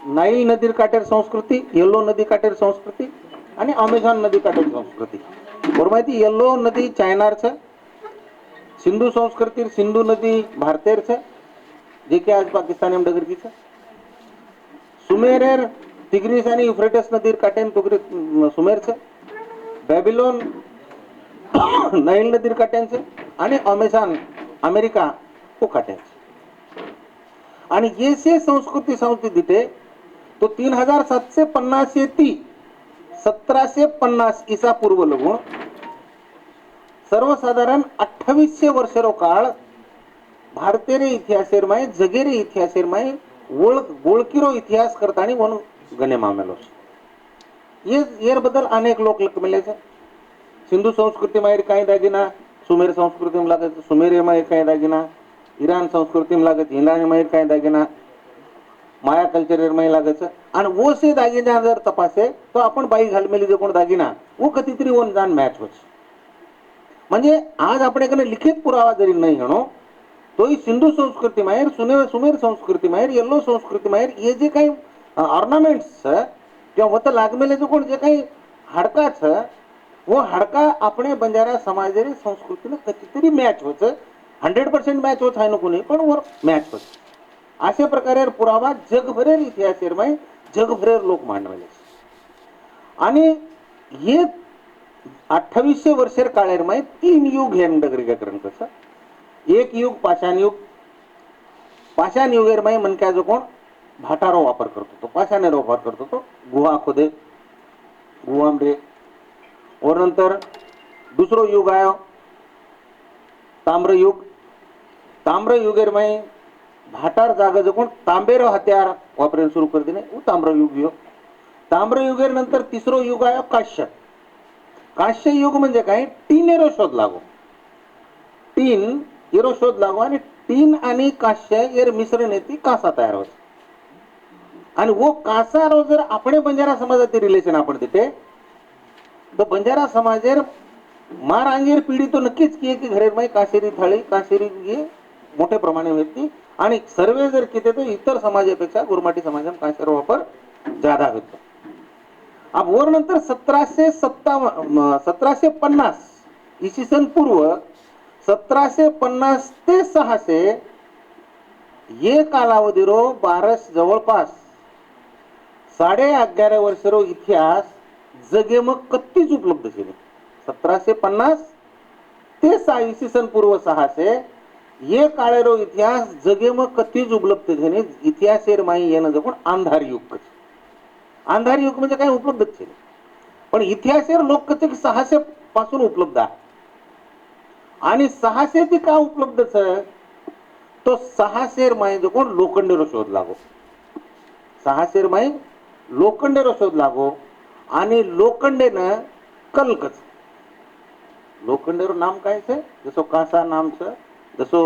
Nile नदी काठेर संस्कृती, yellow नदी काठेर संस्कृती आणि अमेझॉन नदी काठेर संस्कृती. बरोबर माहिती येलो नदी चायनार છે, સિંધુ સંસ્કૃતિ સિંધુ નદી ભારતેર છે, જે કે આજ પાકિસ્તાન એમ ડગર કી છે. સુમેરેર તિગ્રીસ અને યુફ્રેટસ નદી કાંઠે સુમેર છે. બેબીલોન નાઇલ નદી કાંઠે છે અને અમેઝોન अमेरिका को काटे. आणि ये से संस्कृती संस्कृती थे तो 3750 ती 1750 ईसा पूर्व लगून सर्वसाधारण 2800 वर्षरो काळ भारतेरे इतिहासेर माय जगेरे इतिहासेर माय ओळखीरो इतिहास करतानी वन गणे मामेलो. ये येर बदल अनेक लोक लकमेले छे. सिंधू संस्कृती मायर काही दागिना सुमेर संस्कृतीમાં લાગે છે, સુમેરિયામાં काही दागिना, ઈરાન સંસ્કૃતિમાં લાગે છે, ઈરાનમાં काही दागिना, माया कल्चरमध्ये लागे છે. आणि वो से दागिना जर तपासे तो आपण बाई घालमेली जो कोण दागिना वो कधीतरी वन जाण मॅच होच. म्हणजे आज आपल्याकडे लिखित पुरावा जरी नाही हणो तोही सिंधू संस्कृती माहेर सुमेर संस्कृती माहेर येल्लो संस्कृती माहेर हे जे काही ऑर्नामेंट्स किंवा वत लागमेले जो कोण जे काही हाडका छ वो हाडका આપણે બંજારા સમાજની સંસ્કૃતિને કતીતરી મॅच होच. 100% मॅच होत आहे नको नाही पण वर मॅच होत. अशा प्रकारे पुरावा जगभरेर इतिहासेर माय जगभरेर लोक मांडवले. आणि हे 2800 वर्षेर काळेर माय 3 युग हे डगरीकरण कसं. एक युग पाषाण युग. पाषाण युगेर माय मनक्या जो कोण भाटारो वापर करतो तो पाषाणेरो वापर करतो तो गुहा खोदे गुहामरे. और नंतर दुसरो युग आयो ताम्र युग. ताम्र युगेर माय भाटार जागा जो कोण तांबेरो हत्यार वापरायला सुरू कर दिले वो ताम्र युग यो. ताम्र युगेर नंतर तिसरो युग आयो काश्य. काश्य युग म्हणजे काय टीनेरो शोध लागो. टीन एरो शोध लागो आणि टीन आणि काश्य एर मिश्रण येते कासा तयार होत. आणि वो कासा रो जर आपणे बंजारा समाजाचे रिलेशन आपण तिथे तो बंजारा समाजेर मार अंगेर पिढी तो नक्कीच की की घरेर माय काशेरी थाळी काशेरी हे मोठ्या प्रमाणे होती. आणि सर्वे जर किती तो इतर समाजापेक्षा गुरमाटी समाजात काशेरो वापर ज्यादा होतो. अब वर नंतर 1750 इसवी सन पूर्व 1750 ते 600 ये कालावधीरो बारस जवळपास 11.5 वर्षरो इतिहास जगे मग कत्तीच उपलब्ध केले. 1750 ते इसवी सन पूर्व 600 ये काळेरो इतिहास जगे मग कत्तीच उपलब्ध झाले. इतिहासेर माई येणं जपून अंधार युग. अंधार युग म्हणजे काय उपलब्धच केले पण इतिहासेर लोक कथे 600 पासून उपलब्ध आहे. आणि 600 ते का उपलब्ध आहे तो 600 माई जो कोण लोखंडेरो शोध लागो. 600 माई लोखंडेरो शोध लागो आणि लोखंडेनं कलकच लोखंडेरो नाम काय છે जसो कासा नाम છે जसो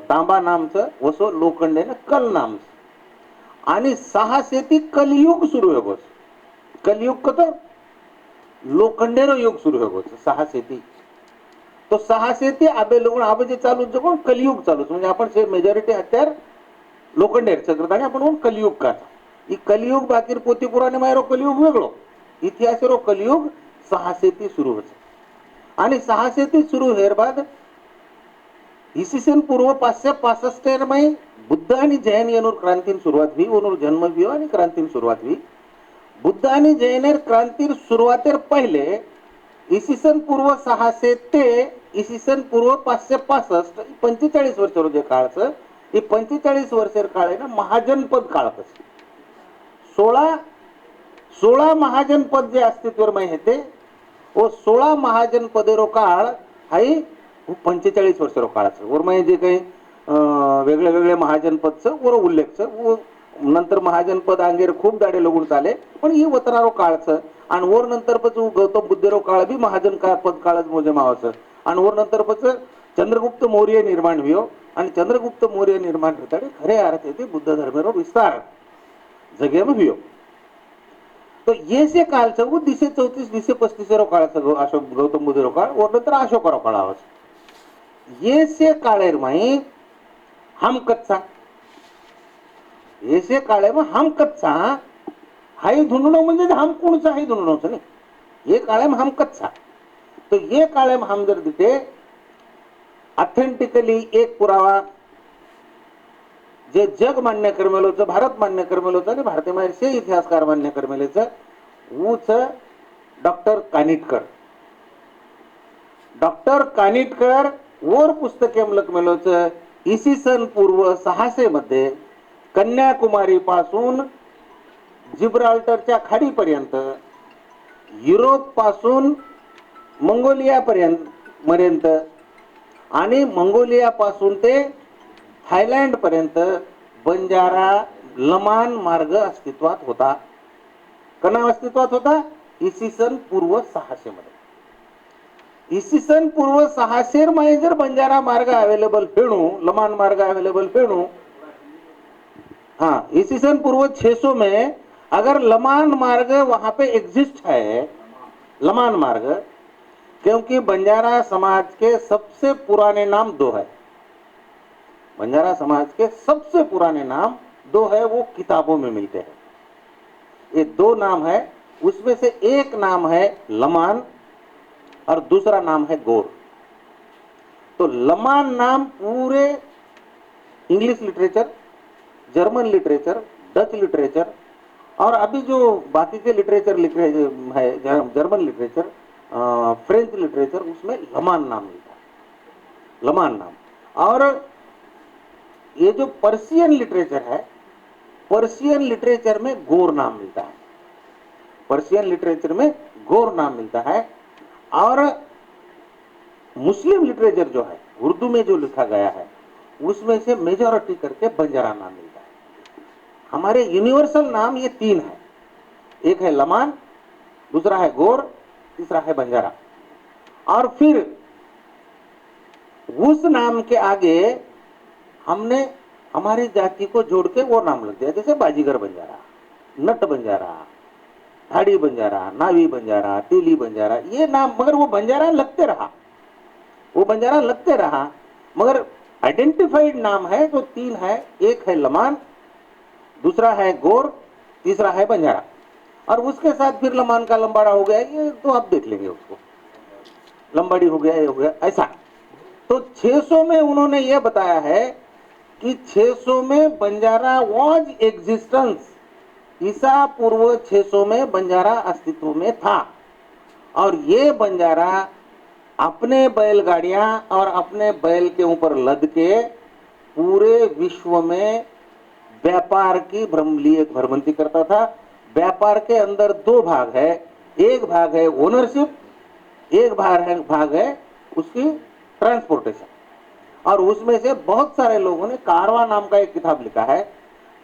तांबा नाम છે वसो लोखंडेनं कल नाम છે. आणि 600 ती कलियुग सुरू होगोस. कलियुग कत लोखंडेरो युग सुरू होगोस 600 ती. तो 600 ती आबे लोगण आबे जे चालू जो कोण कलियुग चालू म्हणजे आपण से मेजॉरिटी हत्यार लोखंडेर करतात आणि आपण कलियुग का. ही कलियुग बाकीर पोती पुराणे मायरो कलियुग वेगळो इतिहासरो कलियुग 600 ती सुरू होत. आणि 600 ती सुरू हेर बाद इसवी सन पूर्व 565 मै बुद्ध आणि जैन येनूर क्रांतीन सुरुवात हुई. ओनूर जन्म भी आणि क्रांतीन सुरुवात हुई. बुद्ध आणि जैनेर क्रांतीर सुरुवातेर पहिले इसवी सन पूर्व 600 ते इसवी सन पूर्व 565 45 वर्षारो जे काळचं हे 45 वर्षेर काळे ना महाजनपद काळ कसं 16 महाजनपद जे अस्तित्वर मै होते वो 16 महाजनपदेरो काळ हाई 45 वर्षारो काळाचं वर मै जे काही वेगळे वेगळे महाजनपदचं वर उल्लेख नंतर महाजनपद अंगेर खूप दाडे लगून चाले पण ही वतनारो काळचं. आणि वर नंतर पच गौतम बुद्धेरो काळ बी महाजन का पद काळच मोजे मावाचं. आणि वर नंतर पच चंद्रगुप्त मौर्य निर्माण हुयो. आणि चंद्रगुप्त मौर्य निर्माण होताडे खरे अर्थ येते बुद्ध धर्मेरो विस्तार जगे में हुयो. तो ये से काळचं वो 234 235 काळाचं अशोक गौतम बुद्धेरो काळ वर नंतर अशोकरो काळ आवाज. ये से काळेर माई हम कच्चा येसे काळे मग हम कच्चा हाही धुंडणं म्हणजे हम कोणचा हाही धुंडणंच नाही ये काळे हम कच्चा तो ये काळे हम जर तिथे ऑथेंटिकली एक पुरावा जे जग मान्य करमेलोचं भारत मान्य करमेलोचं आणि भारतीय इतिहासकार मान्य करमेलेचं ऊच डॉक्टर कानिटकर वर पुस्तके लखमेलोचं इसवी सन पूर्व 600 मध्ये कन्याकुमारी पासून जिब्राल्टरच्या खाडीपर्यंत युरोप पासून मंगोलिया पर्यंत आणि मंगोलिया पासून ते थायलंड पर्यंत बंजारा लमान मार्ग अस्तित्वात होता. कना अस्तित्वात होता इसवी सन पूर्व 600 मध्ये. इसवी सन पूर्व 600 में जर बंजारा मार्ग अवेलेबल फेणू लमान मार्ग अवेलेबल फेणू हाँ इसवी सन पूर्व 600 में अगर लमान मार्ग वहां पे एग्जिस्ट है लमान मार्ग क्योंकि बंजारा समाज के सबसे पुराने नाम दो है. बंजारा समाज के सबसे पुराने नाम दो है वो किताबों में मिलते हैं. ये दो नाम है उसमें से एक नाम है लमान और दूसरा नाम है गोर. तो लमान नाम पूरे English literature German literature Dutch literature और अभी जो बाकी के लिटरेचर लिख रहे है जर्मन लिटरेचर फ्रेंच लिटरेचर उसमें लमान नाम मिलता है लमान नाम. और ये जो पर्शियन लिटरेचर है पर्शियन लिटरेचर में गोर नाम मिलता है. पर्शियन लिटरेचर में गोर नाम मिलता है. और मुस्लिम लिटरेचर जो है उर्दू में जो लिखा गया है उसमें से मेजॉरिटी करके बंजारा नाम मिलता है. हमारे यूनिवर्सल नाम ये तीन है. एक है लमान दूसरा है गोर तीसरा है बंजारा. और फिर उस नाम के आगे हमने हमारी जाति को जोड़ के वो नाम लग दिया जैसे बाजीगर बंजारा नट बंजारा धाड़ी बंजारा नावी बंजारा तेली बंजारा ये नाम. मगर वो बंजारा लगते रहा मगर आइडेंटिफाइड नाम है जो तीन है. एक है लमान दूसरा है गोर तीसरा है बंजारा. और उसके साथ फिर लमान का लंबाड़ा हो गया ये तो आप देख लेंगे उसको लंबाड़ी हो गया ये हो गया ऐसा. तो 600 में उन्होंने ये बताया है कि 600 में बंजारा वॉज एग्जिस्टेंस. ईसा पूर्व 600 में बंजारा अस्तित्व में था. और ये बंजारा अपने बैलगाड़ियां और अपने बैल के ऊपर लद के पूरे विश्व में व्यापार की भ्रमंती करता था. व्यापार के अंदर दो भाग है. एक भाग है ओनरशिप एक भाग है उसकी ट्रांसपोर्टेशन. और उसमें से बहुत सारे लोगों ने कारवां नाम का एक किताब लिखा है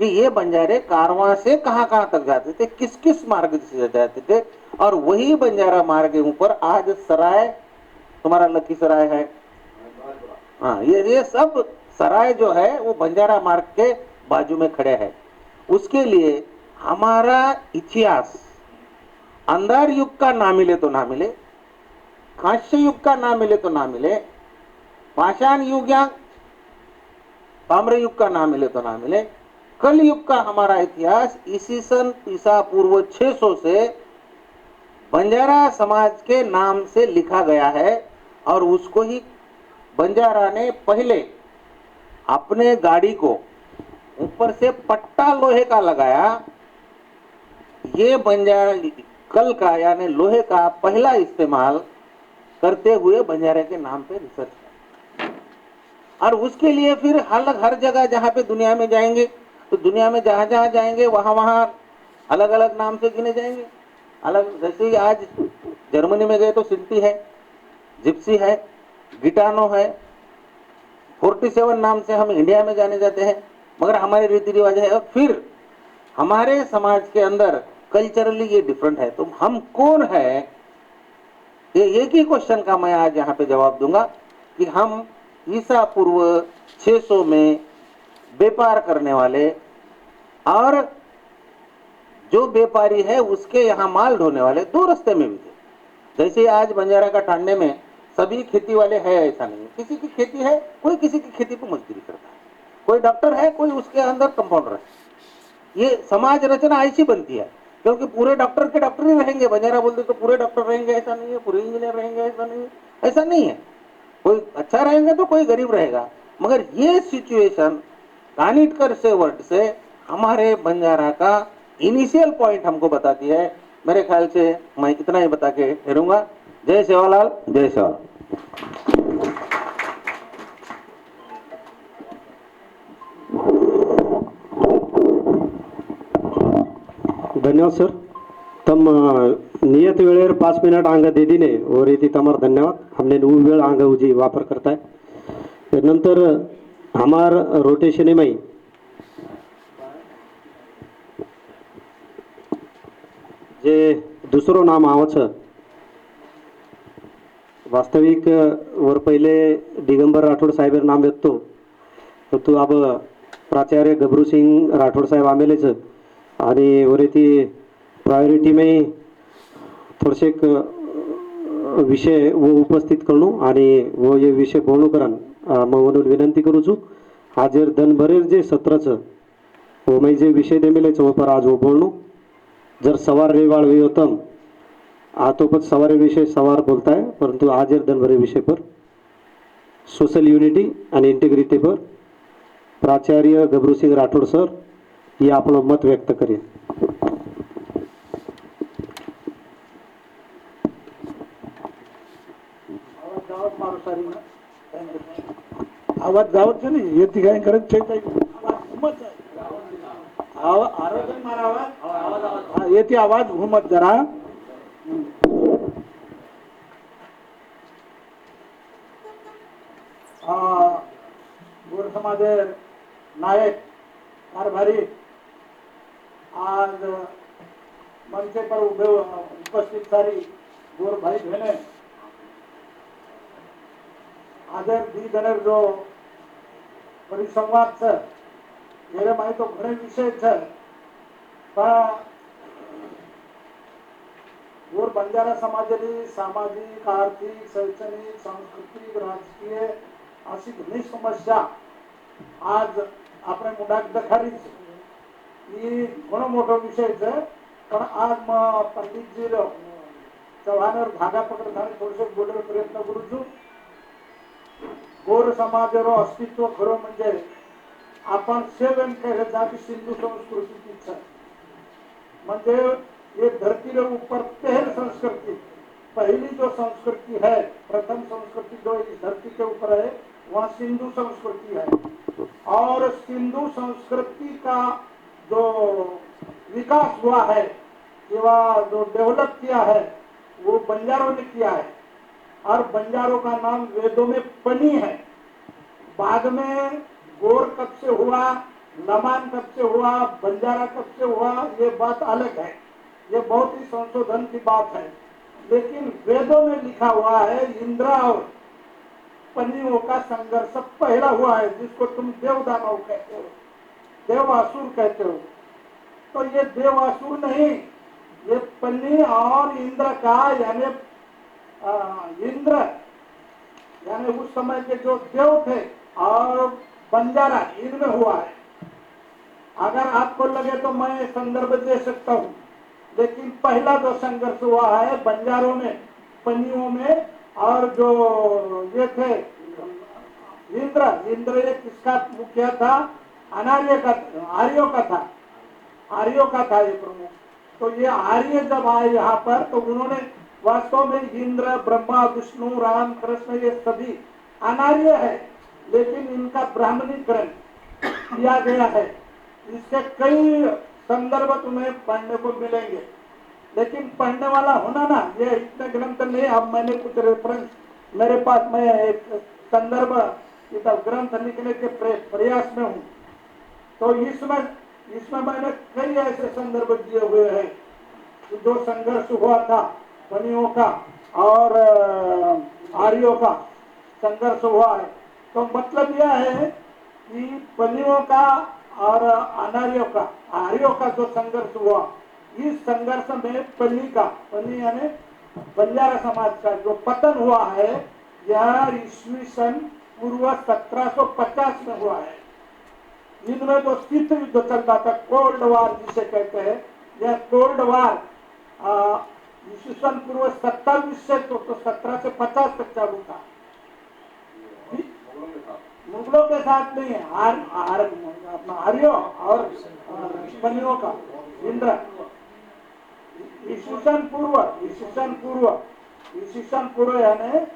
कि ये बंजारे कारवां से कहां तक जाते थे किस किस मार्ग से जाते थे. और वही बंजारा मार्ग के ऊपर आज सराय तुम्हारा लकी सराय है हाँ ये सब सराय जो है वो बंजारा मार्ग के बाजू में खड़े हैं. उसके लिए हमारा इतिहास अंधार युग का ना मिले तो ना मिले कांस्य युग का ना मिले तो ना मिले पाषाण युग या ताम्र युग का ना मिले तो ना मिले कल युग का हमारा इतिहास इसी सन ईसा पूर्व 600 से बंजारा समाज के नाम से लिखा गया है. और उसको ही बंजारा ने पहले अपने गाड़ी को ऊपर से पट्टा लोहे का लगाया. ये बंजारा कल का यानी लोहे का पहला इस्तेमाल करते हुए बंजारे के नाम पे रिसर्च है. और उसके लिए फिर हर जगह जहाँ पे दुनिया में जाएंगे तो दुनिया में जहाँ जहाँ जाएंगे वहाँ अलग अलग नाम से गिने जाएंगे. अलग जैसे ही आज जर्मनी में गए तो सिंटी है जिप्सी है गिटानो है 47 नाम से हम इंडिया में जाने जाते हैं. मगर हमारे रीति रिवाज है. और फिर हमारे समाज के अंदर कल्चरली ये डिफरेंट है. तो हम कौन है ये एक ही क्वेश्चन का मैं आज यहाँ पे जवाब दूंगा कि हम ईसा पूर्व 600 में व्यापार करने वाले और जो व्यापारी है उसके यहाँ माल ढोने वाले दो रास्ते में भी थे. जैसे आज बंजारा का टांडे में सभी खेती वाले है ऐसा नहीं. किसी की खेती है कोई किसी की खेती पर मजदूरी करता है. कोई डॉक्टर है कोई उसके अंदर कंपाउंडर है. ये समाज रचना ऐसी बनती है, क्योंकि पूरे डॉक्टर के डॉक्टर ही रहेंगे, बंजारा बोलते तो पूरे डॉक्टर रहेंगे ऐसा नहीं है, पूरे इंजीनियर रहेंगे ऐसा नहीं है, ऐसा नहीं है। कोई अच्छा रहेंगे तो कोई गरीब रहेगा। मगर ये सिचुएशन कानिटकर से वर्ड से हमारे बंजारा का इनिशियल पॉइंट हमको बताती है। मेरे ख्याल से मैं इतना ही बता के ठहरूंगा। जय सेवालाल, जय सेवालाल। धन्यवाद सर। तम नियत वेळेर 5 मिनट आंग दे दिने और यदि तमार धन्यवाद। हमने नु वेळ आंग उजी वापर करता है। नंतर हमार रोटेशन में जे दुसरो नाम आवच वास्तविक वर पहिले दिगंबर राठोड साहेब नाम येतो, तो अब प्राचार्य गबरू सिंग राठोड साहेब आमेलेच आणि वरे ती प्रायोरिटी में थोडेसे विषय वो उपस्थित करू आणि वो ये विषय बोलू करन मग म्हणून विनंती करू छू। हाजर दनभरेर जे सत्राचं वो मैं जे विषय देमेले वो पर आज वो बोलू। जर सवार रेवाड़ हुई होतम आ तो पद सवारे विषय सवार बोलता है, परंतु आज दनभरे विषय पर सोशल यूनिटी एंड इंटेग्रिटी पर प्राचार्य गबरू सिंह राठोड सर ये आपलं मत व्यक्त करें। आवाज जावत છે ને એ થી કાઈ કરે છે કઈ हिम्मत है आरोग्य मारा आवाज ये थी आवाज हिम्मत जरा गोर समाजेर नायक कारभारी आज मंचे पर उभे उपस्थित सारी गोर भाई बहने आदर दी जनेर जो परिसंवाद છે એને માં તો ઘણે વિષય છે પણ गोर बंजारा समाजाची सामाजिक आर्थिक शैक्षणिक सांस्कृतिक राजकीय अशी घणी समस्या आज આપણે મુડાક દખારી છે એ ઘણો મોટો વિષય છે પણ आज पंडितजी चव्हाणवर धागा पकडताना थोडेसे बोलण्याचा प्रयत्न करू છું। गोर समाजाचं अस्तित्व खरं म्हणजे आपण सेवन केले जाती सिंधु संस्कृति की छ म्हणजे ये धरती के ऊपर पहल संस्कृति पहली जो संस्कृति है प्रथम संस्कृति जो इस धरती के ऊपर है वह सिंधु संस्कृति है और सिंधु संस्कृति का जो विकास हुआ है या जो डेवलप किया है वो बंजारों ने किया है और बंजारों का नाम वेदों में पनी है। बाद में गोर कब से हुआ, लमान कब से हुआ, बंजारा कब से हुआ, ये बात अलग है, ये बहुत ही संशोधन की बात है। लेकिन वेदों में लिखा हुआ है इंद्र और पन्नियों का संघर्ष पहला हुआ है, जिसको तुम देवदानव कहते हो, देवासुर कहते हो। तो ये देवासुर नहीं, ये पन्नी और इंद्र का यानी इंद्र यानी उस समय के जो देव थे और बंजारा इनमें हुआ है। अगर आपको लगे तो मैं संदर्भ दे सकता हूँ, लेकिन पहला जो संघर्ष हुआ है बंजारों में पन्नियों में और जो ये थे इंद्र ये किसका मुखिया था? अनार्य का, आर्यों का था, आर्यों का था ये प्रमुख। तो ये आर्य जब आए यहाँ पर तो उन्होंने वास्तव में इंद्र ब्रह्मा विष्णु राम कृष्ण ये सभी अनार्य है, लेकिन इनका ब्राह्मणीकरण किया गया है। इसके कई संदर्भ तुम्हें पढ़ने को मिलेंगे, लेकिन पढ़ने वाला होना ना ये इतने ग्रंथ नहीं। अब मैंने कुछ रेफरेंस मेरे पास, मैं एक संदर्भ ग्रंथ लिखने के प्रयास में हूँ, तो इसमें मैंने कई ऐसे संदर्भ दिए हुए हैं जो संघर्ष हुआ था पनियों का और आर्यों का संघर्ष हुआ है। तो मतलब यह है कि पनियों का और अनार्यों का, आर्यों का जो संघर्ष हुआ, इस संघर्ष में पनी यानी बंजारा समाज का जो पतन हुआ है यह ईस्वी सन पूर्व 1750 में हुआ है। इनमें जो शीत युद्ध चलता था, कोल्ड वार जिसे कहते हैं, यह कोल्ड वार ईस्वीसन पूर्व 27 से तो 17 से 50 तक चालू था। मुगलों के साथ नहीं, अपना आर्यों और बनियों का इंद्र। ईस्वीसन पूर्व यानी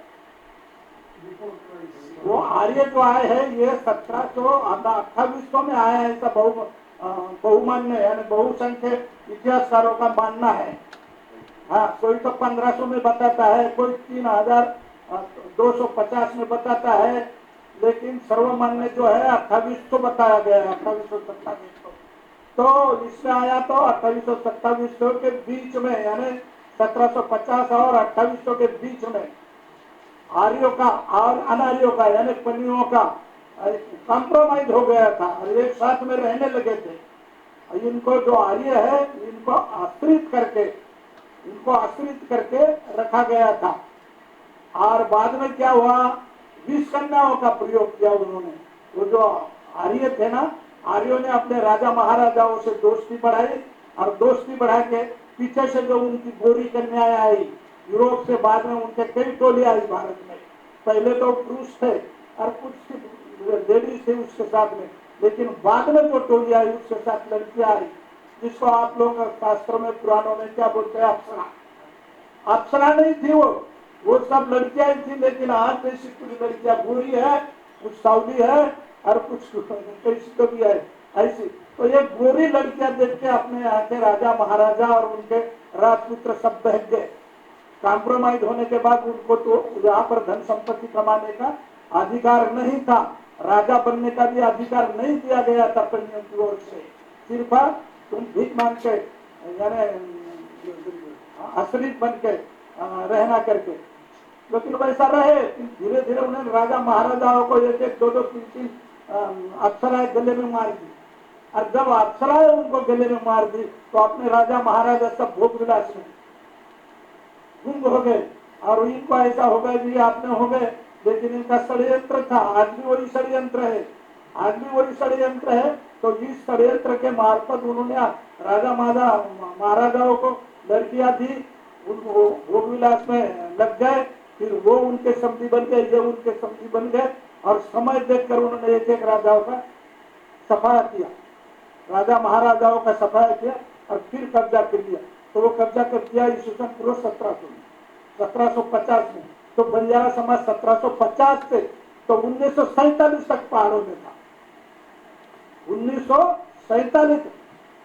वो आर्य जो आए हैं ये 1728 में आए हैं, ऐसा बहुमान्य यानी बहुसंख्य इतिहासकारों का मानना है। हाँ, कोई तो 1500 में बताता है, कोई 3250 में बताता है, लेकिन सर्वमान्य जो है 2800 बताया गया है, 2827। तो इसमें आया तो 2827 के बीच में यानी 1750 और 2800 के बीच में आर्यों का और अनार्यों का यानी पनियों का कॉम्प्रोमाइज हो गया था और एक साथ में रहने लगे थे। इनको जो आर्य है इनको आश्रित करके रखा गया था। और बाद में क्या हुआ, 20 कन्याओं का प्रयोग किया उन्होंने। वो जो आर्य थे ना, आर्यों ने अपने राजा महाराजाओं से दोस्ती बढ़ाई और दोस्ती बढ़ा के पीछे से जो उनकी गोरी कन्याएं आई यूरोप से, बाद में उनके कई टोली आई भारत में। पहले तो पुरुष थे और कुछ लेडीज थे उसके साथ में, लेकिन बाद में जो टोली आई उसके साथ लड़कियां आई, जिसको आप लोग शास्त्रों में पुराणों में क्या बोलते हैं, अप्सरा। अप्सरा नहीं थी वो सब लड़कियां ही थी, लेकिन आज जैसी कुछ लड़कियां गोरी है, कुछ सावली है और कुछ कैसी तो भी है ऐसी। तो ये गोरी लड़कियां देख के अपने यहाँ के राजा महाराजा और उनके राजपुत्र सब बहक गए। कॉम्प्रोमाइज होने के बाद उनको तो यहाँ पर धन संपत्ति कमाने का अधिकार नहीं था, राजा बनने का भी अधिकार नहीं दिया गया था पनियों की ओर से। सिर्फ तुम भीख मांग के यानी आश्रित बन के रहना करके, लेकिन वैसा रहे। धीरे धीरे उन्हें राजा महाराजाओं को एक एक दो दो तीन तीन अप्सराएं गले में मार दी, और जब अप्सराएं उनको गले में मार दी तो अपने राजा महाराजा सब भोग विलास में गुम हो गए। और इनको ऐसा हो गया जी आपने हो गए, लेकिन इनका षड्यंत्र था, आज भी वही षड्यंत्र है, आज भी वही षड्यंत्र है। तो इस षड्यंत्र के मार्फत उन्होंने राजा महाराजाओं को लड़कियां दी, उनको भोग विलास में लग गए, फिर वो उनके समधी बन गए, ये उनके समधी बन गए, और समय देखकर उन्होंने एक एक राजाओं का सफाया किया, राजा महाराजाओं का सफाया किया और फिर कब्जा कर लिया। तो वो कब्जा कर दिया ईस्वीसन पूर्व 1750 में। तो बंजारा समाज 1750 से तो 1947 तक पहाड़ों में था।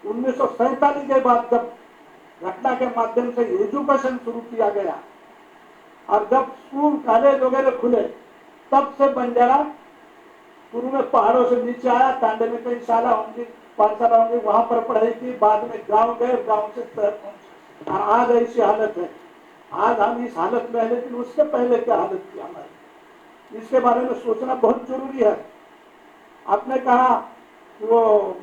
1947 के बाद जब घटना के माध्यम से एजुकेशन शुरू किया गया और जब स्कूल कॉलेज वगैरह खुले, तब से बंजारा शुरू में पहाड़ों से नीचे आया, तांडे में कई शाला होंगी, पाठशाला होंगी, वहां पर पढ़ाई की, बाद में गांव गए, गांव से शहर पहुंचे। और आज ऐसी हालत है, आज हम इस हालत में है, लेकिन उससे पहले क्या हालत थी हमारी, इसके बारे में सोचना बहुत जरूरी है। आपने कहा कि वो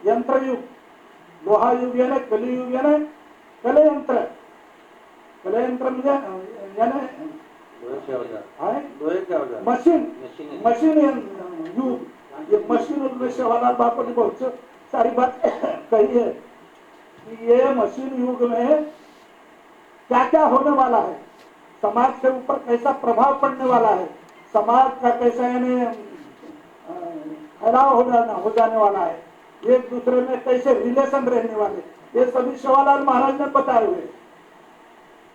यंत्र युग, लोहा युग यानी कली युग यानी कलयंत्र, कलयंत्र यानी मशीन युग। ये मशीन युग से वाला बापा ने बहुत सारी बात कही है कि ये मशीन युग में क्या क्या होने वाला है, समाज के ऊपर कैसा प्रभाव पड़ने वाला है, समाज का कैसा यानी फैलाव हो जाने वाला है, एक दूसरे में कैसे रिलेशन रहने वाले, ये सभी शिवालाल महाराज ने बताए हुए।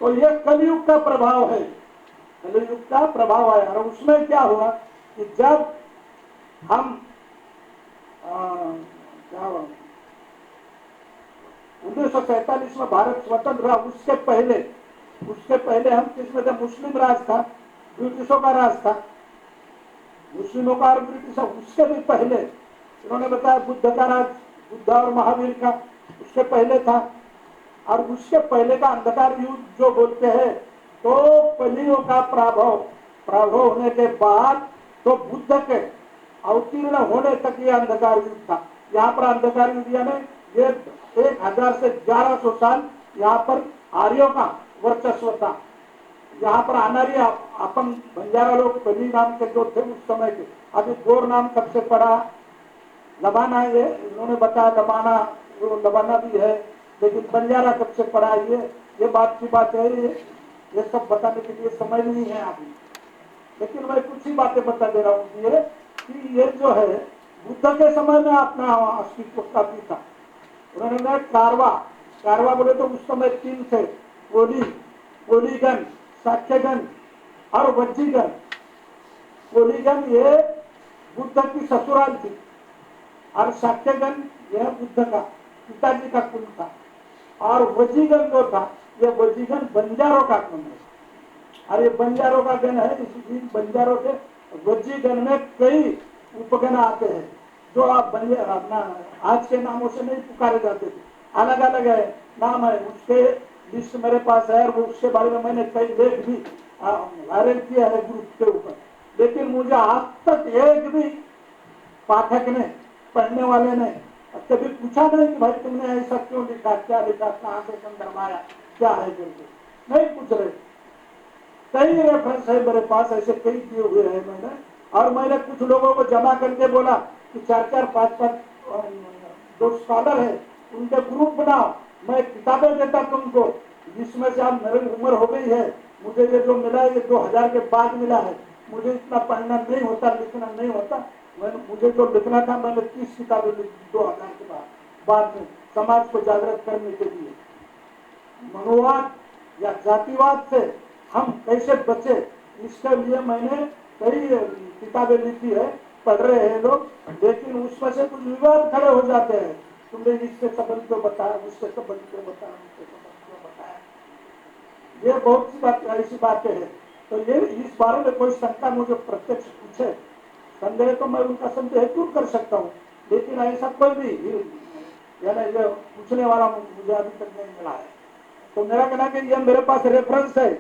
तो ये कलयुग का प्रभाव है, कलयुग का प्रभाव है। और उसमें क्या हुआ कि जब हम 1947 में भारत स्वतंत्र रहा, उसके पहले हम किसमें थे, मुस्लिम राज था, ब्रिटिशों का राज था, मुस्लिमों का और ब्रिटिशों। उसके भी पहले उन्होंने बताया बुद्ध का राज, बुद्ध और महावीर का उसके पहले था। और उसके पहले का अंधकार युग जो बोलते हैं, तो पलियों का प्रभाव होने के बाद तो बुद्ध के अवतीर्ण होने तक ये अंधकार युग था। यहाँ पर अंधकार युग यानी ये 1000 से 1100 साल यहाँ पर आर्यों का वर्चस्व था। यहाँ पर अनार्य अपन बंजारा लोग पली नाम के जो थे उस समय के, अभी गोर नाम सबसे बड़ा, लबाना ये इन्होंने बताया, लबाना वो लबाना भी है, लेकिन बंजारा सबसे बड़ा ये बात की बात है। ये सब बताने के लिए समय नहीं है अभी, लेकिन मैं कुछ ही बातें बता दे रहा हूँ कि ये जो है बुद्ध के समय में अपना अस्तित्व काफी था। उन्होंने कारवा बोले तो उस समय 3 थे, कोलीगन, साक्यगन और वज्जीगन। कोलीगन ये बुद्ध की ससुराल थी और साक्यगन यह बुद्ध का पिताजी का कुल था, और वजीगन जो था यह वजीगन बंजारों का कुल है, और ये बंजारों का गण है। इसी बंजारों के वजीगन में कई उपगण आते हैं जो आप अपना आज के नामों से नहीं पुकारे जाते थे, अलग अलग है नाम है उसके। लिस्ट मेरे पास है और उसके बारे में मैंने कई लेख भी वायरल किया है ग्रुप के ऊपर, लेकिन मुझे आज तक एक भी पाठक ने, पढ़ने वाले ने कभी पूछा नहीं कि भाई तुमने ऐसा क्यों लिखा, क्या लिखा, कहाँ से संदर्भ आया, क्या है करके, नहीं पूछ रहे। कई रेफरेंस है मेरे पास, ऐसे कई दिए हुए हैं मैंने, और मैंने कुछ लोगों को जमा करके बोला कि 4-4, 5-5 जो स्कॉलर है उनके ग्रुप बनाओ, मैं किताबें देता तुमको, जिसमें से अब मेरी उम्र हो गई है, मुझे ये जो मिला है ये 2000 के बाद मिला है, मुझे इतना पढ़ना नहीं होता, लिखना नहीं होता। मुझे जो लिखना था मैंने 30 किताबें लिखी 2000 के बाद में, समाज को जागृत करने के लिए। मनुवाद या जातिवाद से हम कैसे बचे, इसके लिए मैंने कई किताबें लिखी है, पढ़ रहे हैं लोग, लेकिन उसमें से कुछ विवाद खड़े हो जाते हैं। तुमने इससे संबंध क्यों बताया, उससे संबंध क्यों बताया, उससे संबंध क्यों बताया, ये बहुत सी बात ऐसी बातें हैं। तो ये इस बारे में कोई शंका मुझे प्रत्यक्ष पूछे, संदेह तो मैं उनका संदेह दूर कर सकता हूँ, लेकिन ऐसा कोई भी यानी ये पूछने वाला मुझे अभी तक नहीं मिला है। तो मेरा कहना कि ये मेरे पास रेफरेंस है,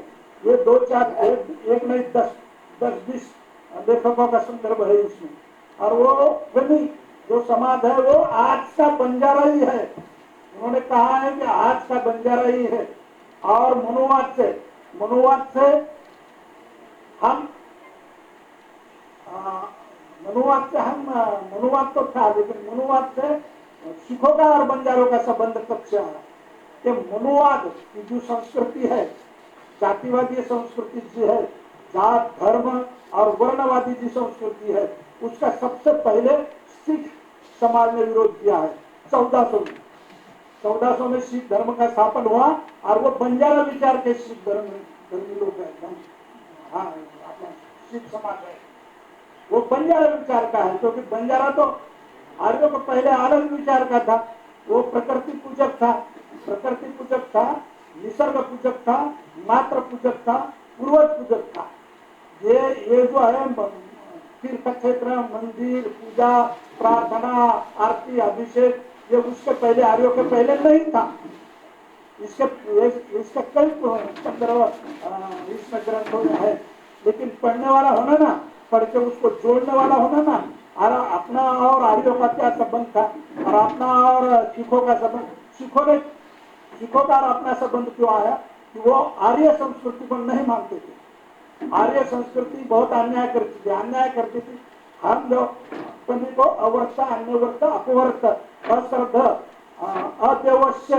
ये 2-4 एक नहीं 10-20 लेखकों का संदर्भ है इसमें, और वो नहीं जो समाज है वो आज का बंजारा ही है। उन्होंने कहा है कि आज का बंजारा ही है, और मनुवाद से हम मनुवाद तो था, लेकिन मनुवाद से सिखों का और बंजारों का संबंध कब से आया कि मनुवाद की जो संस्कृति है, जातिवादी संस्कृति जो है, जात धर्म और वर्णवादी जो संस्कृति है, उसका सबसे पहले सिख समाज ने विरोध किया है 1400 में सिख धर्म का स्थापन हुआ, और वो बंजारा विचार के सिख धर्मी लोग है। हाँ, अपना सिख समाज है वो बंजारा विचार का है, क्योंकि बंजारा तो आर्यों को पहले अलग विचार का था, वो प्रकृति पूजक था, निसर्ग पूजक था, मात्र पूजक था, पूर्वज पूजक था। ये जो है तीर्थ क्षेत्र, मंदिर, पूजा, प्रार्थना, आरती, अभिषेक, ये उसके पहले आर्यों के पहले नहीं था। इसका कई संदर्भ इसमें ग्रंथों में है, लेकिन पढ़ने वाला होना ना, पढ़ के उसको जोड़ने वाला होना ना, और अपना और आर्यों का क्या संबंध था, और अपना और सिखों का संबंध, सिखों का और अपना संबंध क्यों आया कि वो आर्य संस्कृति को नहीं मानते थे। आर्य संस्कृति बहुत अन्याय करती थी। हम लोग सभी को अवर्ता, अन्यवर्ता, अपवर्त, अश्रद्ध, अदेवश्य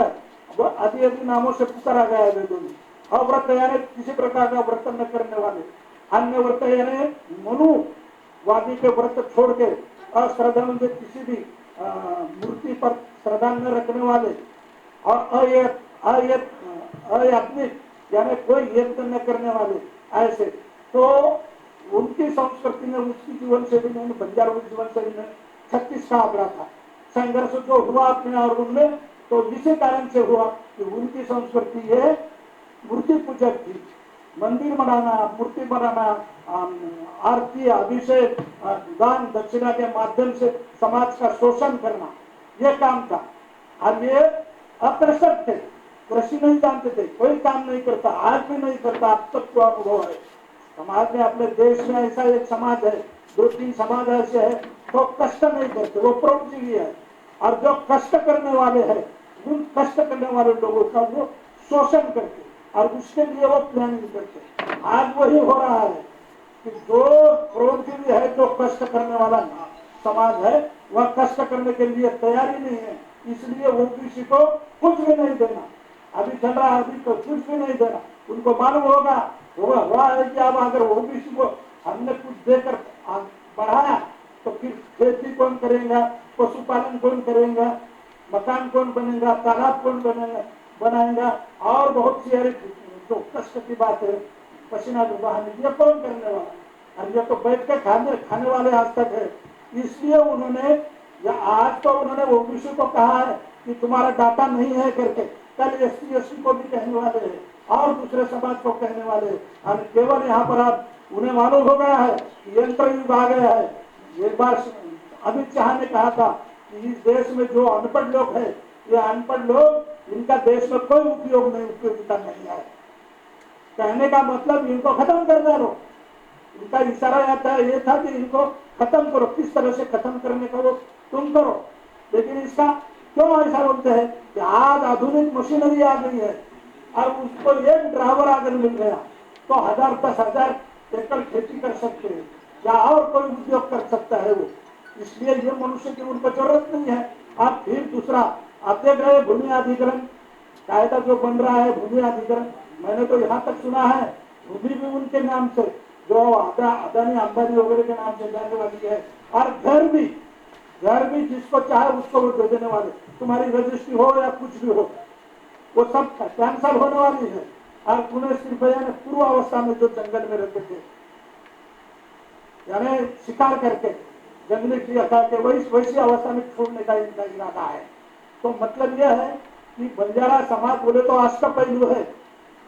आदि नामों से पुकारा गया है वेदों में। अव्रत यानी किसी प्रकार का व्रत न करने वाले, अन्यव्रत यानी मनुवादी के व्रत छोड़ के अश्रद्धा में किसी भी मूर्ति पर श्रद्धा न रखने वाले, और अयात्मिक यानी कोई यत्न न करने वाले, ऐसे तो उनकी संस्कृति में, उसकी जीवन शैली में, बंजारों की जीवन शैली में 36 का आंकड़ा था। संघर्ष जो हुआ अपने और उनमें, तो इसी कारण से हुआ कि उनकी संस्कृति ये मूर्ति पूजक थी। मंदिर बनाना, मूर्ति बनाना, आरती, अभिषेक, दान दक्षिणा के माध्यम से समाज का शोषण करना, यह काम था। और ये अकृषक थे, कृषि नहीं जानते थे, कोई काम नहीं करता, आज भी नहीं करता, अब तक को अनुभव है समाज में। अपने देश में ऐसा एक समाज है, 2-3 समाज ऐसे है तो कष्ट नहीं करते, वो परोपजीवी है, और जो कष्ट करने वाले हैं उन कष्ट करने वाले लोगों का वो शोषण करते, और उसके लिए वो प्लानिंग करते। आज वही हो रहा है, कि जो क्रोधजीवी है, जो कष्ट करने वाला समाज है, वह कष्ट करने के लिए तैयारी नहीं है, इसलिए ओबीसी को कुछ भी नहीं देना। अभी चल रहा है, अभी तो कुछ भी नहीं देना। उनको मालूम होगा हुआ है कि अब अगर ओबीसी को हमने कुछ देकर बढ़ाया तो फिर खेती कौन करेगा, पशुपालन कौन करेगा, मकान कौन बनेगा, तालाब कौन बनाएगा, और बहुत सी जो कष्ट की बात है, पसीना बहाने, ये कौन करने वाला। और ये तो बैठ के खाने वाले आज तक है। इसलिए उन्होंने, या आज तो उन्होंने ओबीसी को कहा है कि तुम्हारा डाटा नहीं है करके, कल एसटी एससी को भी कहने वाले हैं और दूसरे समाज को कहने वाले हैं। और केवल यहाँ पर आप उन्हें मालूम हो गया है कि यंत्र युग आ गया है। एक बार अमित शाह ने कहा था कि इस देश में जो अनपढ़ लोग हैं, ये अनपढ़ लोग, इनका देश में कोई उपयोगिता नहीं है। कहने का मतलब इनको खत्म कर दो। इनका इशारा ये था कि इनको खत्म करो, किस तरह से खत्म करने का वो तुम करो। लेकिन इसका क्यों ऐसा बोलते हैं कि आज आधुनिक मशीनरी आ गई है और उसको एक ड्राइवर अगर मिल गया तो 1000-10,000 एकड़ खेती कर सकते हैं, या और कोई उद्योग कर सकता है वो। इसलिए ये मनुष्य की उनको जरूरत नहीं है। अब फिर दूसरा आप देख रहे हैं, भूमि अधिग्रहण कायदा जो बन रहा है, भूमि अधिग्रहण, मैंने तो यहाँ तक सुना है भूमि भी उनके नाम से, जो अदानी अंबानी वगैरह के नाम से जाने वाली है। और घर भी जिसको चाहे उसको वो दे देने वाले, तुम्हारी रजिस्ट्री हो या कुछ भी हो, वो सब कैंसल होने वाली है। और पुणे सिर्फ पूर्व अवस्था में जो जंगल में रहते थे, यानी शिकार करके जंगली क्रिया करके वैसी अवस्था में छोड़ने का इनका इरादा है। तो मतलब यह है कि बंजारा समाज बोले तो अष्टपहलु है।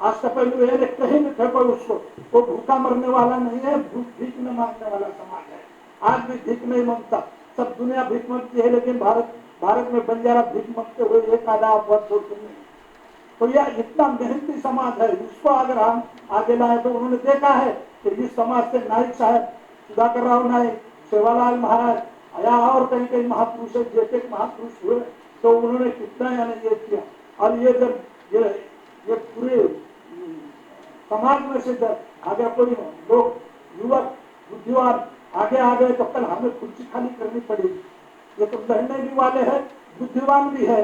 अष्टपहलु है, कहीं भी फेंको उसको, वो भूखा मरने वाला नहीं है, भीख न मांगने वाला समाज है। आज भी भीख नहीं मांगता, सब दुनिया भीख मांगती है, लेकिन भारत में बंजारा भीख मांगते हुए एक आधा बहुत नहीं। तो यह इतना मेहनती समाज है, इसको अगर हम आगे लाए तो उन्होंने देखा है कि इस समाज से नाइक साहब, सुधाकर राव नाइक, सेवालाल महाराज या और कई महापुरुष जैसे महापुरुष हुए, तो उन्होंने कितना यानी ये किया। और ये जब ये पूरे समाज में से जब आगे कोई लोग, युवक, बुद्धिमान आगे आ गए तो कल हमें कुर्सी खाली करनी पड़ेगी। ये तो लड़ने भी वाले हैं, बुद्धिमान भी है,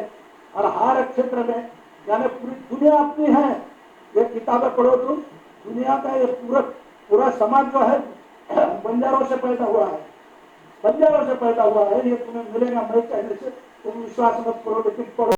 और हर क्षेत्र में यानी पूरी दुनिया अपनी है। ये किताबें पढ़ो तुम, दुनिया का ये पूरा समाज जो है बंजारों से पैदा हुआ है, बंजारों से पैदा हुआ है। ये तुम्हें मिलेगा मेरे कहने से, तुम विश्वास मत करो, लेकिन पढ़ो।